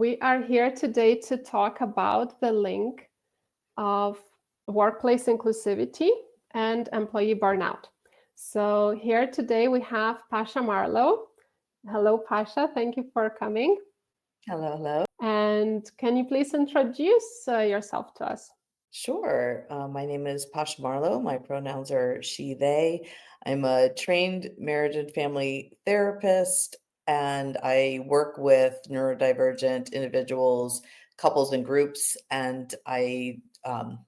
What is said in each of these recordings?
We are here today to talk about the link of workplace inclusivity and employee burnout. So here today we have Pasha Marlow. Hello, Pasha. Thank you for coming. Hello, hello. And can you please introduce yourself to us? Sure. My name is Pasha Marlow. My pronouns are she, they. I'm a trained marriage and family therapist, and I work with neurodivergent individuals, couples, and groups. And I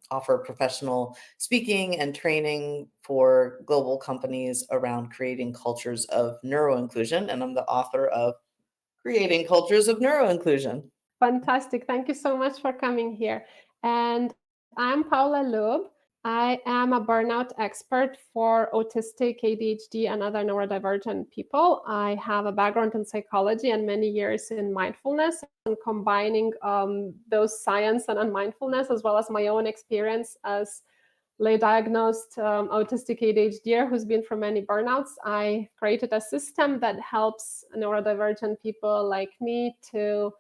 offer professional speaking and training for global companies around creating cultures of neuro-inclusion. And I'm the author of Creating Cultures of Neuro-inclusion. Fantastic. Thank you so much for coming here. And I'm Paula Liub. I am a burnout expert for autistic, ADHD, and other neurodivergent people. I have a background in psychology and many years in mindfulness, and combining those science and mindfulness, as well as my own experience as lay diagnosed autistic ADHD who's been through many burnouts. I created a system that helps neurodivergent people like me to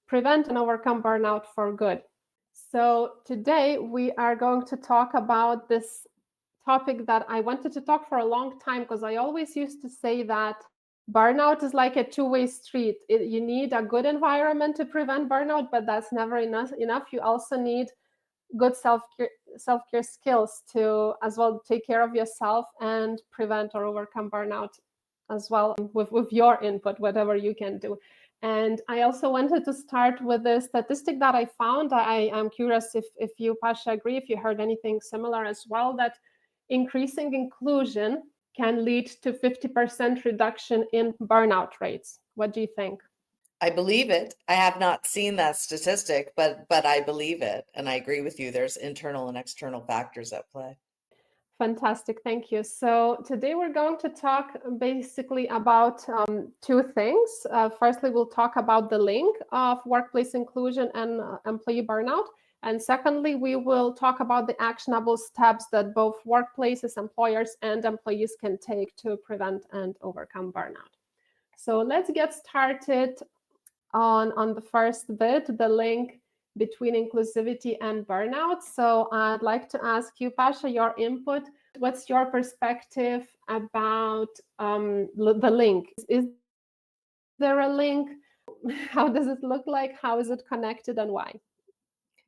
prevent and overcome burnout for good. So today we are going to talk about this topic that I wanted to talk for a long time, because I always used to say that burnout is like a two-way street. You need a good environment to prevent burnout, but that's never enough. You also need good self-care skills to as well take care of yourself and prevent or overcome burnout as well with your input, whatever you can do. And I also wanted to start with a statistic that I found. I am curious if you, Pasha, agree, if you heard anything similar as well, that increasing inclusion can lead to 50% reduction in burnout rates. What do you think? I believe it. I have not seen that statistic, but I believe it. And I agree with you. There's internal and external factors at play. Fantastic, thank you. So today we're going to talk basically about two things. Firstly, we'll talk about the link of workplace inclusion and employee burnout. And secondly, we will talk about the actionable steps that both workplaces, employers, and employees can take to prevent and overcome burnout. So let's get started on the first bit, the link between inclusivity and burnout. So I'd like to ask you, Pasha, your input. What's your perspective about the link? Is there a link? How does it look like? How is it connected, and why?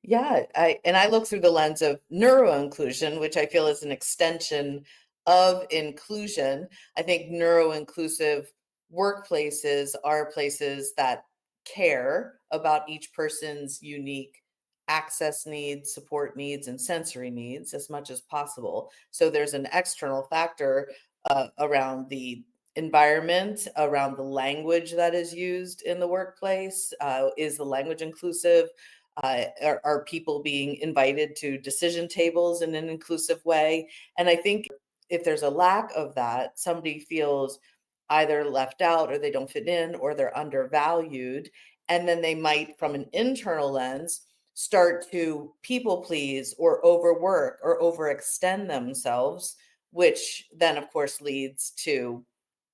Yeah, I look through the lens of neuro-inclusion, which I feel is an extension of inclusion. I think neuro-inclusive workplaces are places that care about each person's unique access needs, support needs, and sensory needs as much as possible. So there's an external factor around the environment, around the language that is used in the workplace. Is the language inclusive? Are people being invited to decision tables in an inclusive way? And I think if there's a lack of that, somebody feels either left out or they don't fit in or they're undervalued. And then they might, from an internal lens, start to people please or overwork or overextend themselves, which then, of course, leads to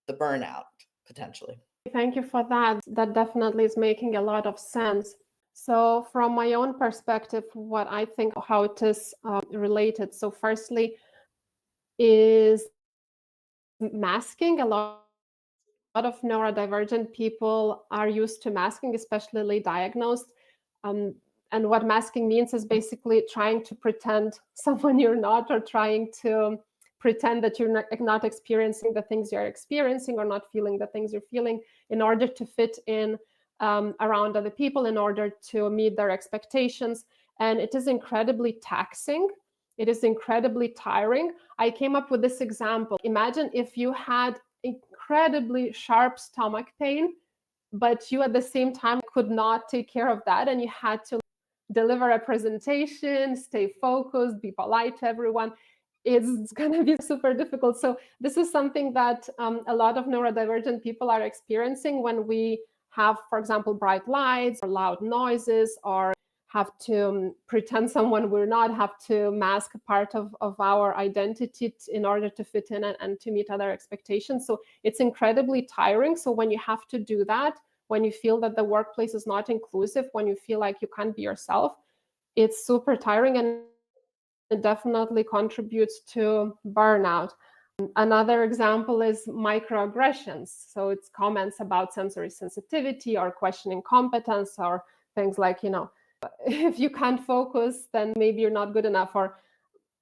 the burnout potentially. Thank you for that. That definitely is making a lot of sense. So from my own perspective, what I think how it is related. So firstly is masking. A lot of neurodivergent people are used to masking, especially diagnosed. And what masking means is basically trying to pretend someone you're not, or trying to pretend that you're not experiencing the things you're experiencing, or not feeling the things you're feeling, in order to fit in around other people, in order to meet their expectations. And it is incredibly taxing. It is incredibly tiring. I came up with this example. Imagine if you had incredibly sharp stomach pain, but you at the same time could not take care of that, and you had to deliver a presentation, stay focused, be polite to everyone. It's going to be super difficult. So this is something that a lot of neurodivergent people are experiencing when we have, for example, bright lights or loud noises, or have to pretend someone we're not, have to mask a part of our identity in order to fit in and to meet other expectations. So it's incredibly tiring. So when you have to do that, when you feel that the workplace is not inclusive, when you feel like you can't be yourself, it's super tiring and it definitely contributes to burnout. Another example is microaggressions. So it's comments about sensory sensitivity or questioning competence or things like, if you can't focus, then maybe you're not good enough.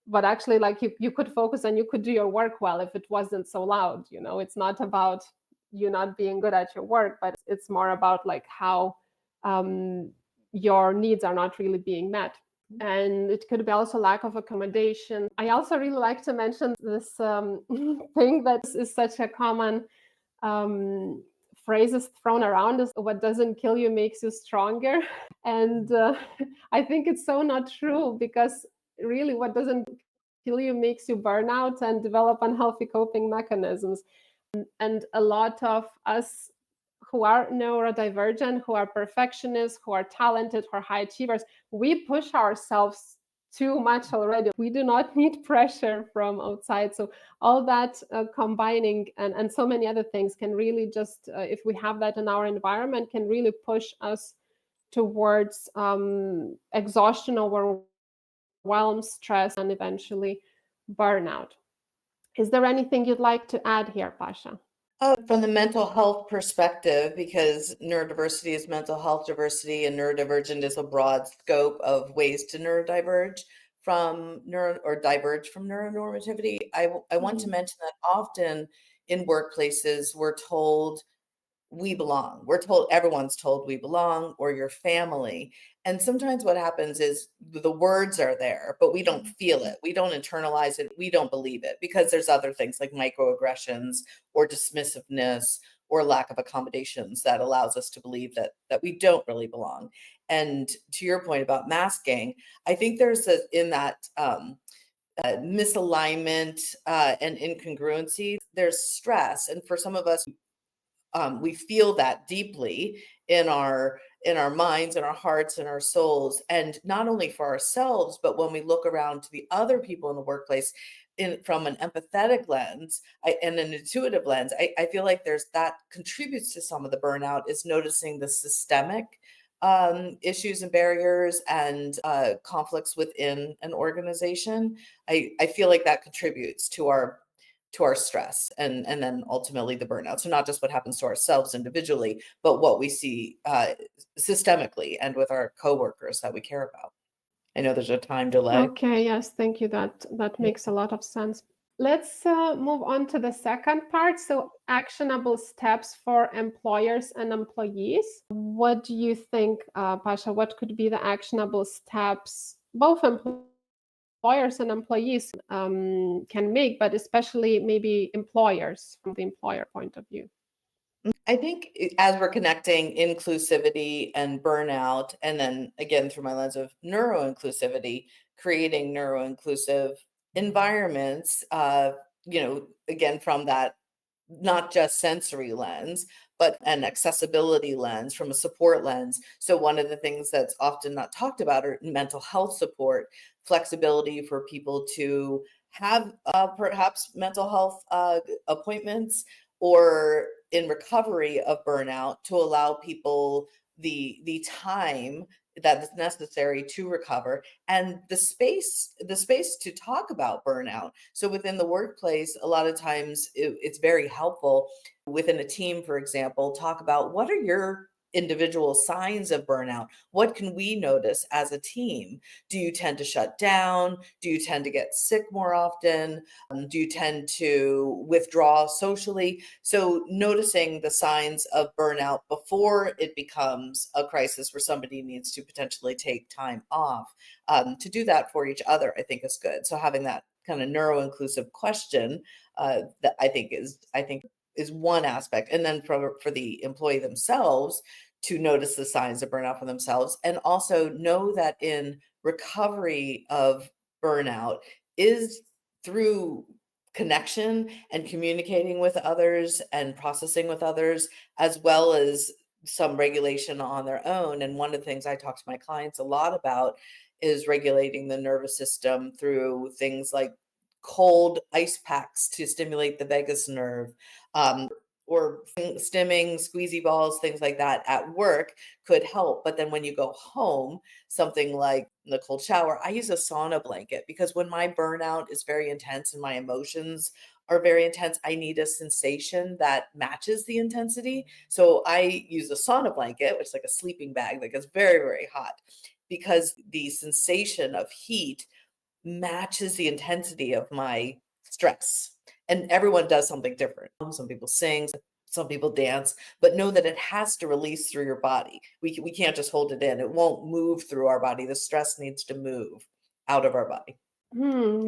But actually, like you could focus and you could do your work well if it wasn't so loud. It's not about you not being good at your work, but it's more about like how your needs are not really being met. And it could be also lack of accommodation. I also really like to mention this thing that is such a common phrase is thrown around, is what doesn't kill you makes you stronger. And I think it's so not true, because really what doesn't kill you makes you burn out and develop unhealthy coping mechanisms. And a lot of us who are neurodivergent, who are perfectionists, who are talented, who are high achievers, we push ourselves too much already. We do not need pressure from outside. So all that combining and so many other things can really just, if we have that in our environment, can really push us towards exhaustion, overwhelm, stress, and eventually burnout. Is there anything you'd like to add here, Pasha? From the mental health perspective, because neurodiversity is mental health diversity and neurodivergent is a broad scope of ways to neurodiverge from diverge from neuronormativity, I want to mention that often in workplaces, we're told we belong. We're told, everyone's told we belong, or your family. And sometimes what happens is the words are there, but we don't feel it. We don't internalize it. We don't believe it because there's other things like microaggressions or dismissiveness or lack of accommodations that allows us to believe that we don't really belong. And to your point about masking, I think there's in that misalignment and incongruency, there's stress. And for some of us, we feel that deeply in our minds and our hearts and our souls, and not only for ourselves, but when we look around to the other people in the workplace from an empathetic lens and an intuitive lens, I feel like there's that contributes to some of the burnout, is noticing the systemic issues and barriers and conflicts within an organization. I feel like that contributes to our stress and then ultimately the burnout. So not just what happens to ourselves individually, but what we see systemically and with our coworkers that we care about. I know there's a time delay. Okay, yes, thank you. That makes a lot of sense. Let's move on to the second part. So, actionable steps for employers and employees. What do you think, Pasha? What could be the actionable steps both employers and employees can make, but especially maybe employers from the employer point of view? I think as we're connecting inclusivity and burnout, and then again through my lens of neuro-inclusivity, creating neuro-inclusive environments, again from that not just sensory lens, but an accessibility lens, from a support lens. So one of the things that's often not talked about are mental health support, flexibility for people to have perhaps mental health appointments, or in recovery of burnout, to allow people the time that is necessary to recover, and the space to talk about burnout. So within the workplace, a lot of times it's very helpful within a team, for example, talk about what are your individual signs of burnout. What can we notice as a team? Do you tend to shut down? Do you tend to get sick more often? Do you tend to withdraw socially? So noticing the signs of burnout before it becomes a crisis where somebody needs to potentially take time off, to do that for each other, I think is good. So having that kind of neuro-inclusive question, that I think is one aspect. And then for the employee themselves, to notice the signs of burnout for themselves, and also know that in recovery of burnout is through connection and communicating with others and processing with others, as well as some regulation on their own. And one of the things I talk to my clients a lot about is regulating the nervous system through things like cold ice packs to stimulate the vagus nerve, or stimming, squeezy balls, things like that at work could help. But then when you go home, something like the cold shower, I use a sauna blanket because when my burnout is very intense and my emotions are very intense, I need a sensation that matches the intensity. So I use a sauna blanket, which is like a sleeping bag that gets very, very hot, because the sensation of heat matches the intensity of my stress. And everyone does something different. Some people sing, some people dance, but know that it has to release through your body. We can't just hold it in. It won't move through our body. The stress needs to move out of our body.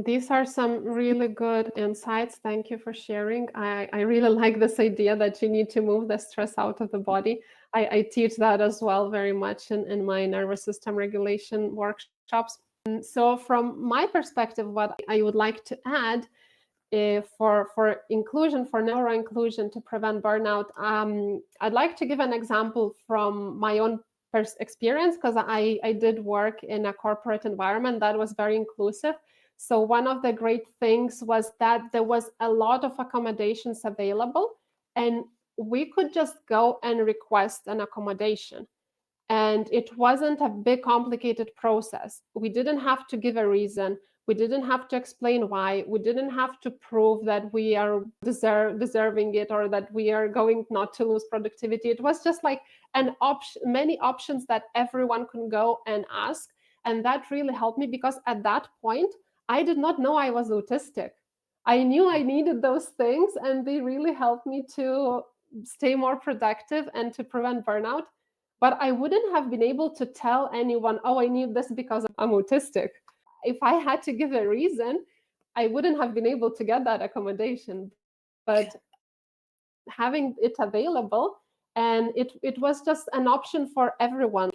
These are some really good insights. Thank you for sharing. I really like this idea that you need to move the stress out of the body. I teach that as well very much in my nervous system regulation workshops. So from my perspective, what I would like to add for inclusion, for neuro-inclusion to prevent burnout, I'd like to give an example from my own experience, because I did work in a corporate environment that was very inclusive. So one of the great things was that there was a lot of accommodations available, and we could just go and request an accommodation. And it wasn't a big, complicated process. We didn't have to give a reason. We didn't have to explain why. We didn't have to prove that we are deserving it or that we are going not to lose productivity. It was just like an option, many options that everyone could go and ask. And that really helped me, because at that point, I did not know I was autistic. I knew I needed those things, and they really helped me to stay more productive and to prevent burnout. But I wouldn't have been able to tell anyone, oh, I need this because I'm autistic. If I had to give a reason, I wouldn't have been able to get that accommodation. But having it available, and it was just an option for everyone.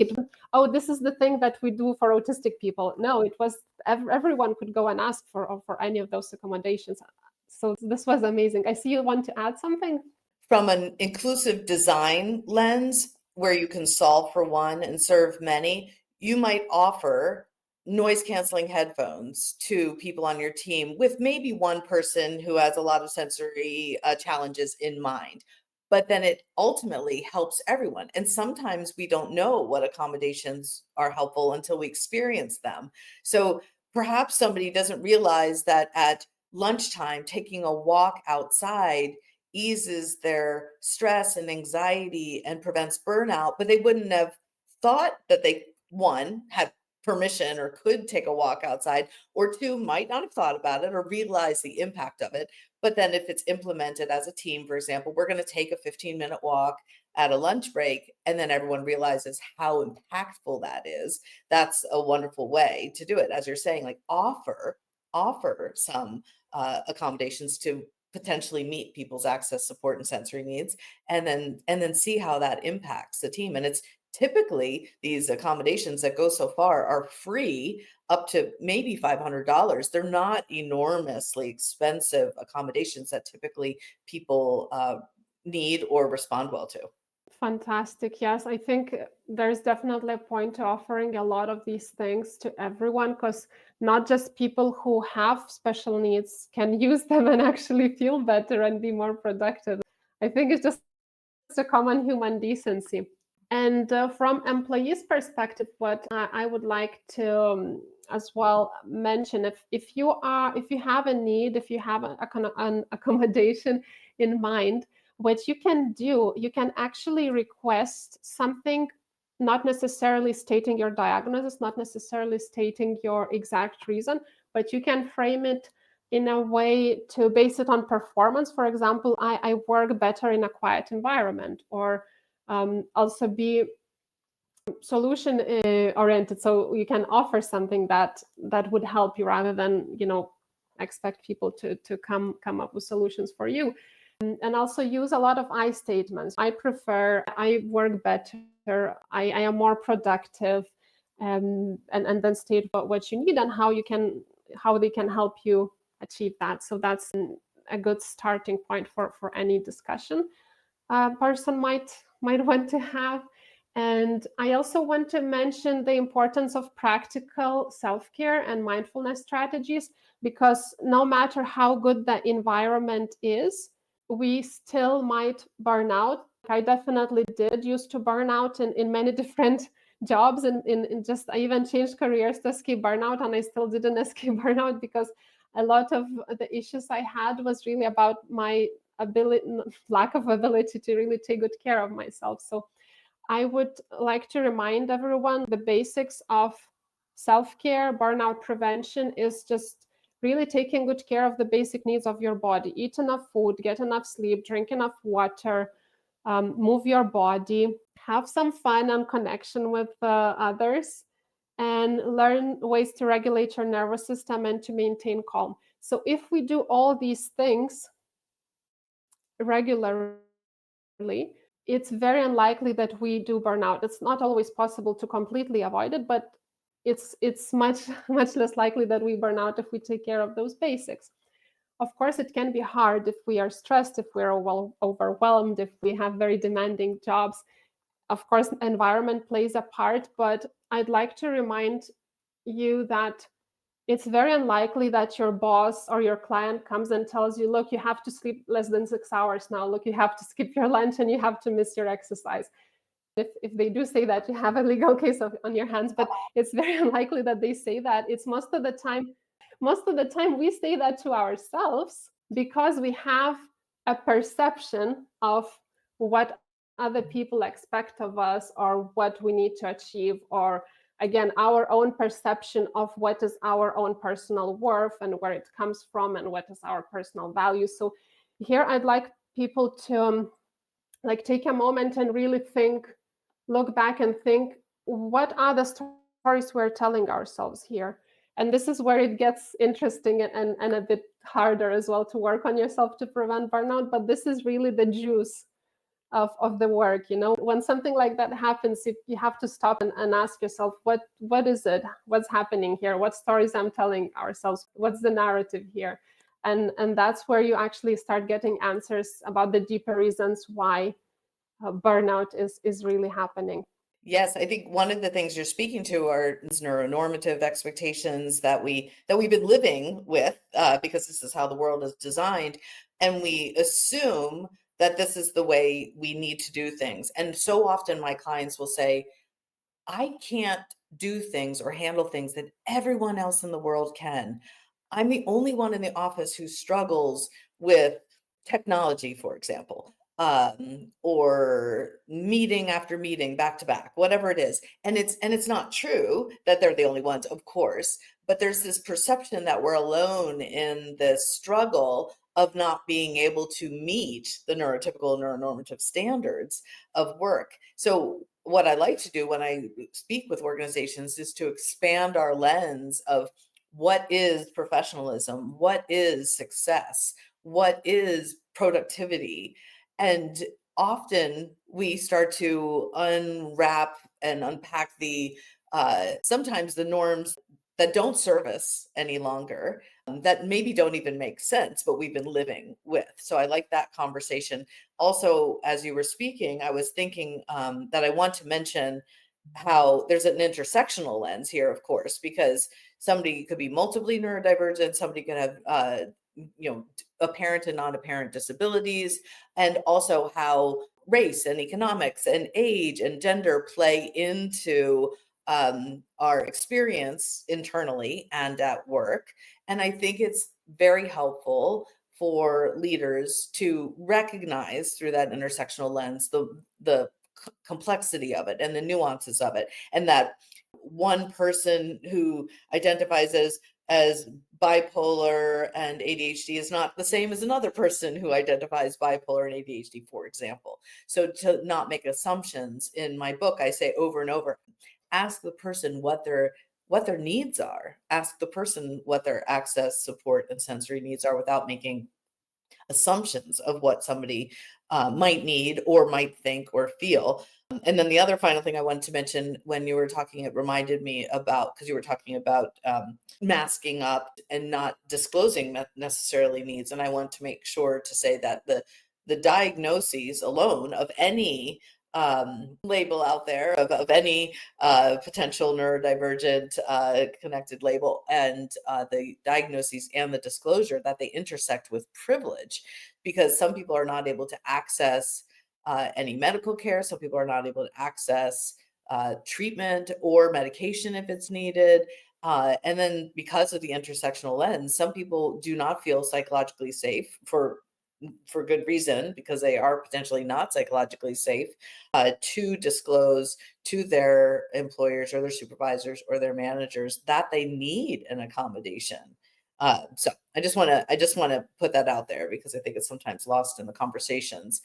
Oh, this is the thing that we do for autistic people. No, it was everyone could go and ask for any of those accommodations. So this was amazing. I see you want to add something. From an inclusive design lens, where you can solve for one and serve many, you might offer noise canceling headphones to people on your team, with maybe one person who has a lot of sensory challenges in mind. But then it ultimately helps everyone. And sometimes we don't know what accommodations are helpful until we experience them. So perhaps somebody doesn't realize that at lunchtime, taking a walk outside eases their stress and anxiety and prevents burnout, but they wouldn't have thought that they, one, had permission or could take a walk outside, or two, might not have thought about it or realize the impact of it. But then if it's implemented as a team, for example, we're going to take a 15-minute walk at a lunch break, and then everyone realizes how impactful that is. That's a wonderful way to do it. As you're saying, like offer some accommodations to potentially meet people's access, support, and sensory needs, and then see how that impacts the team. And it's typically these accommodations that go so far are free up to maybe $500. They're not enormously expensive accommodations that typically people need or respond well to. Fantastic. Yes, I think there's definitely a point to offering a lot of these things to everyone, because not just people who have special needs can use them and actually feel better and be more productive. I think it's just a common human decency. And from employees' perspective, what I would like to as well mention, if you have a need, if you have an accommodation in mind, what you can do, you can actually request something, not necessarily stating your diagnosis, not necessarily stating your exact reason, but you can frame it in a way to base it on performance. For example, I work better in a quiet environment, or also be solution oriented. So you can offer something that would help you, rather than expect people to come up with solutions for you. And also use a lot of I statements. I work better, I am more productive, and then state what you need and how they can help you achieve that. So that's a good starting point for any discussion a person might want to have. And I also want to mention the importance of practical self-care and mindfulness strategies, because no matter how good the environment is, we still might burn out. I definitely did used to burn out in many different jobs, and in just I even changed careers to escape burnout, and I still didn't escape burnout because a lot of the issues I had was really about my ability, lack of ability to really take good care of myself. So I would like to remind everyone the basics of self-care, burnout prevention is just really taking good care of the basic needs of your body. Eat enough food, get enough sleep, drink enough water, move your body, have some fun and connection with others, and learn ways to regulate your nervous system and to maintain calm. So if we do all these things regularly, it's very unlikely that we do burnout. It's not always possible to completely avoid it, but it's much much less likely that we burn out if we take care of those basics. Of course, it can be hard if we are stressed, if we're overwhelmed, if we have very demanding jobs. Of course, environment plays a part, but I'd like to remind you that it's very unlikely that your boss or your client comes and tells you, look, you have to sleep less than 6 hours now. Look, you have to skip your lunch and you have to miss your exercise. If they do say that, you have a legal case on your hands, but it's very unlikely that they say that. It's most of the time we say that to ourselves because we have a perception of what other people expect of us or what we need to achieve, or again our own perception of what is our own personal worth and where it comes from and what is our personal value. So here I'd like people to like take a moment and really look back and think, what are the stories we're telling ourselves here? And this is where it gets interesting and a bit harder as well to work on yourself to prevent burnout. But this is really the juice of the work. You know, when something like that happens, you have to stop and ask yourself, what is it? What's happening here? What stories I'm telling ourselves? What's the narrative here? And that's where you actually start getting answers about the deeper reasons why burnout is really happening. Yes, I think one of the things you're speaking to are neuronormative expectations that we've been living with because this is how the world is designed, and we assume that this is the way we need to do things. And so often my clients will say, I can't do things or handle things that everyone else in the world can. I'm the only one in the office who struggles with technology, for example, or meeting after meeting back to back, whatever it is. And it's not true that they're the only ones, of course, but there's this perception that we're alone in this struggle of not being able to meet the neurotypical neuronormative standards of work. So what I like to do when I speak with organizations is to expand our lens of what is professionalism, what is success, what is productivity. And often we start to unwrap and unpack the sometimes the norms that don't serve us any longer, that maybe don't even make sense, but we've been living with. So I like that conversation. Also, as you were speaking, I was thinking that I want to mention how there's an intersectional lens here, of course, because somebody could be multiply neurodivergent, somebody could have apparent and non-apparent disabilities, and also how race and economics and age and gender play into our experience internally and at work. And I think it's very helpful for leaders to recognize through that intersectional lens the complexity of it and the nuances of it, and that one person who identifies as bipolar and ADHD is not the same as another person who identifies bipolar and ADHD, for example. So to not make assumptions, in my book I say over and over, ask the person what their needs are, ask the person what their access, support, and sensory needs are without making assumptions of what somebody might need or might think or feel. And then the other final thing I wanted to mention when you were talking, it reminded me about, because you were talking about masking up and not disclosing necessarily needs. And I want to make sure to say that the diagnoses alone of any label out there of any potential neurodivergent connected label, and the diagnoses and the disclosure that they intersect with privilege, because some people are not able to access any medical care. Some people are not able to access treatment or medication if it's needed. And then because of the intersectional lens, some people do not feel psychologically safe for good reason, because they are potentially not psychologically safe to disclose to their employers or their supervisors or their managers that they need an accommodation. So I just want to put that out there, because I think it's sometimes lost in the conversations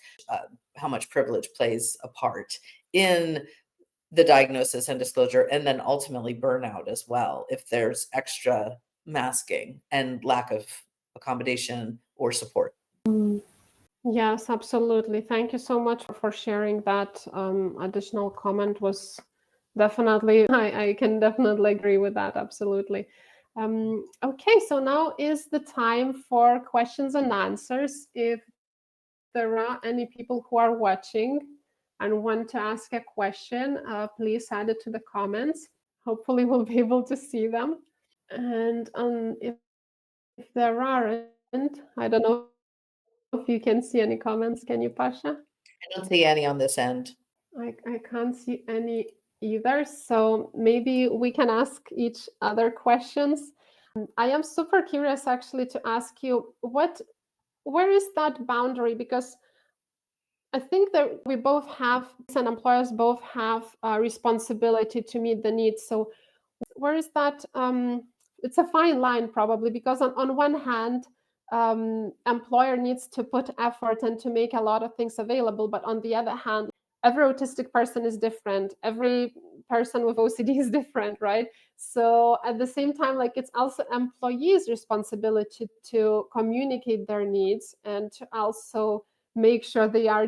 how much privilege plays a part in the diagnosis and disclosure, and then ultimately burnout as well, if there's extra masking and lack of accommodation or support. Yes, absolutely. Thank you so much for sharing that. Additional comment was definitely, I can definitely agree with that. Absolutely. Okay, so now is the time for questions and answers. If there are any people who are watching and want to ask a question, please add it to the comments. Hopefully we'll be able to see them. And if there aren't, I don't know if you can see any comments. Can you, Pasha? I don't see any on this end. I can't see any either. So maybe we can ask each other questions. I am super curious actually to ask you, where is that boundary? Because I think that we both have, and employers both have a responsibility to meet the needs. So where is that? It's a fine line probably, because on one hand, employer needs to put effort and to make a lot of things available, but on the other hand, every autistic person is different, every person with OCD is different, right? So at the same time, like, it's also employees' responsibility to communicate their needs and to also make sure they are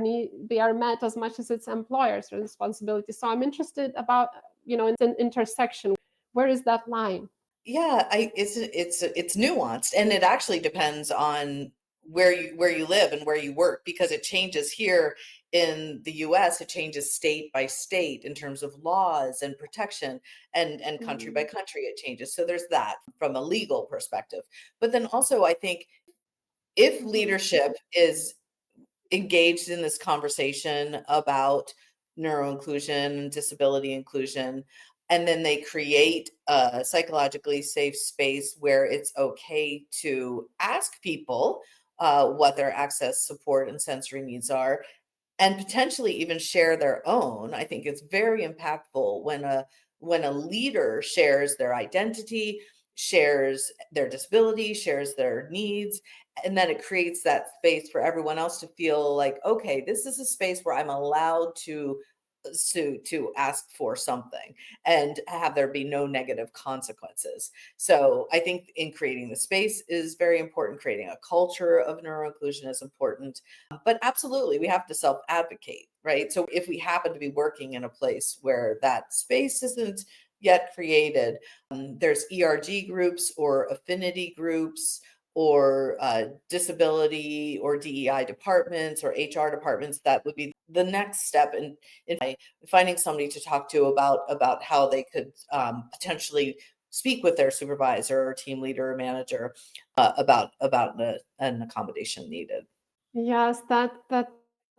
met as much as it's employers' responsibility. So I'm interested about, it's an intersection. Where is that line? Yeah, it's nuanced, and it actually depends on where you live and where you work, because it changes here in the US. It changes state by state in terms of laws and protection, and country by country it changes. So there's that from a legal perspective. But then also, I think if leadership is engaged in this conversation about neuro-inclusion and disability inclusion, and then they create a psychologically safe space where it's okay to ask people what their access, support, and sensory needs are, and potentially even share their own. I think it's very impactful when a leader shares their identity, shares their disability, shares their needs, and then it creates that space for everyone else to feel like, okay, this is a space where I'm allowed to ask for something and have there be no negative consequences. So I think in creating the space is very important. Creating a culture of neuro-inclusion is important. But absolutely, we have to self-advocate, right? So if we happen to be working in a place where that space isn't yet created, there's ERG groups or affinity groups or disability or DEI departments or HR departments that would be the next step in finding somebody to talk to about how they could potentially speak with their supervisor or team leader or manager about an accommodation needed. Yes, that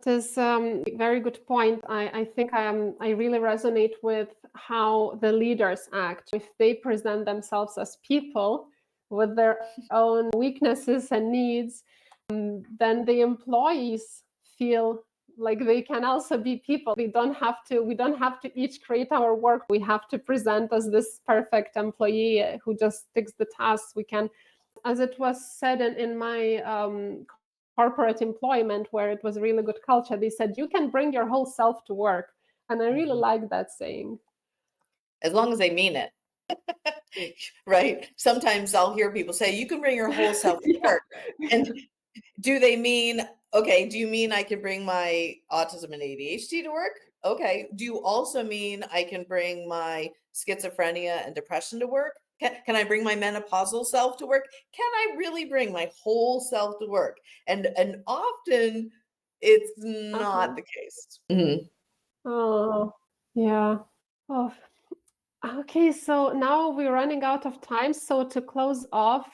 is very good point. I think I really resonate with how the leaders act. If they present themselves as people with their own weaknesses and needs, then the employees feel like they can also be people. We don't have to each create our work. We have to present as this perfect employee who just takes the tasks. We can, as it was said in my corporate employment, where it was a really good culture, they said you can bring your whole self to work, and I really like that saying. As long as they mean it. Right? Sometimes I'll hear people say you can bring your whole self to work. And do they mean, okay, do you mean I can bring my autism and ADHD to work? Okay. Do you also mean I can bring my schizophrenia and depression to work? Can I bring my menopausal self to work? Can I really bring my whole self to work? And often it's not the case. Oh, yeah. Oh, okay. So now we're running out of time. So to close off,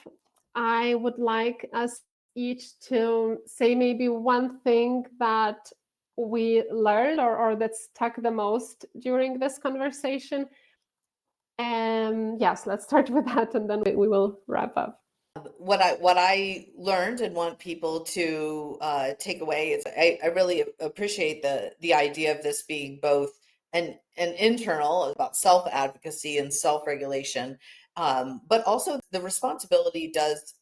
I would like us each to say maybe one thing that we learned or that stuck the most during this conversation. Yes, let's start with that and then we will wrap up. What I learned and want people to take away is I really appreciate the idea of this being both an internal about self-advocacy and self-regulation, but also the responsibility does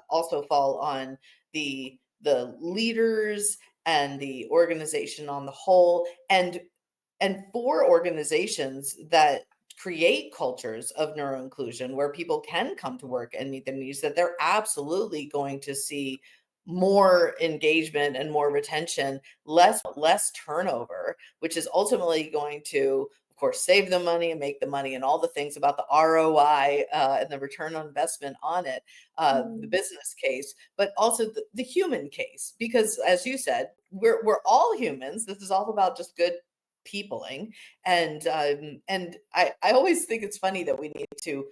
also fall on the leaders and the organization on the whole, and for organizations that create cultures of neuro-inclusion where people can come to work and meet their needs, that they're absolutely going to see more engagement and more retention, less turnover, which is ultimately going to, of course, save the money and make the money and all the things about the ROI and the return on investment on it, the business case, but also the human case. Because as you said, we're all humans. This is all about just good peopling, and I always think it's funny that we need to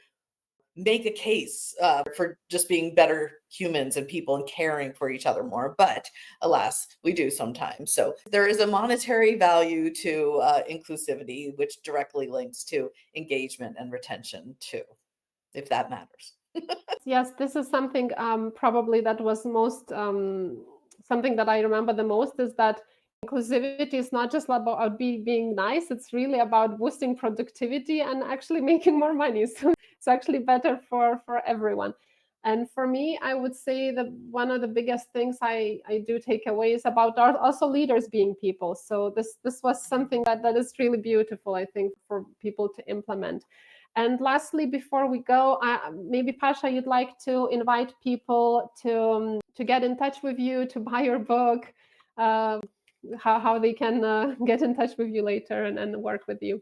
make a case for just being better humans and people and caring for each other more, but alas, we do sometimes. So there is a monetary value to inclusivity, which directly links to engagement and retention too, if that matters. Yes, this is something probably that was most something that I remember the most is that inclusivity is not just about being nice, it's really about boosting productivity and actually making more money. So it's actually better for everyone. And for me, I would say that one of the biggest things I do take away is about also leaders being people. So this was something that is really beautiful, I think, for people to implement. And lastly, before we go, maybe Pasha, you'd like to invite people to get in touch with you, to buy your book, how they can get in touch with you later and work with you.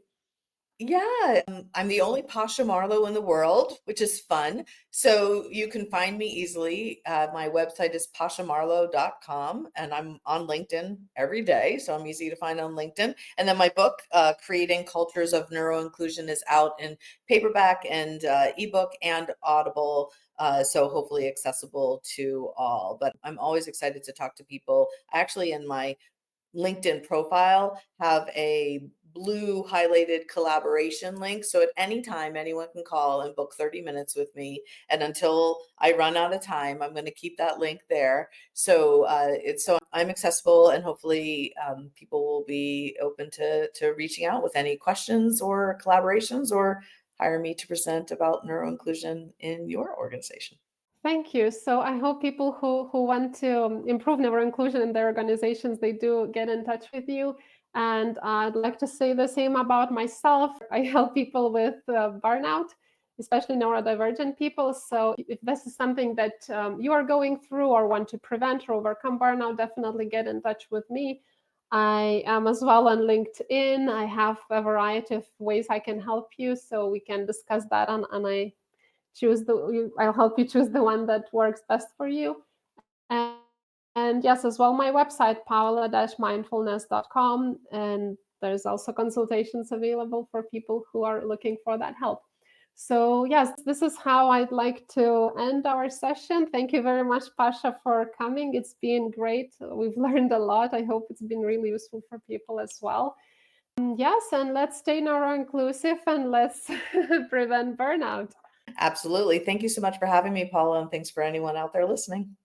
Yeah, I'm the only Pasha Marlow in the world, which is fun. So you can find me easily. My website is pashamarlow.com, and I'm on LinkedIn every day. So I'm easy to find on LinkedIn. And then my book, Creating Cultures of Neuro-Inclusion, is out in paperback and ebook and Audible. So hopefully accessible to all. But I'm always excited to talk to people. Actually, in my LinkedIn profile have a blue highlighted collaboration link. So at any time, anyone can call and book 30 minutes with me. And until I run out of time, I'm going to keep that link there. So I'm accessible, and hopefully people will be open to reaching out with any questions or collaborations, or hire me to present about neuro-inclusion in your organization. Thank you. So I hope people who want to improve neuro-inclusion in their organizations, they do get in touch with you. And I'd like to say the same about myself. I help people with burnout, especially neurodivergent people. So if this is something that you are going through or want to prevent or overcome burnout, definitely get in touch with me. I am as well on LinkedIn. I have a variety of ways I can help you, so we can discuss that, and I'll help you choose the one that works best for you. And, and yes, as well, my website, paula-mindfulness.com. And there's also consultations available for people who are looking for that help. So yes, this is how I'd like to end our session. Thank you very much, Pasha, for coming. It's been great. We've learned a lot. I hope it's been really useful for people as well. Yes, and let's stay neuro-inclusive and let's prevent burnout. Absolutely. Thank you so much for having me, Paula, and thanks for anyone out there listening.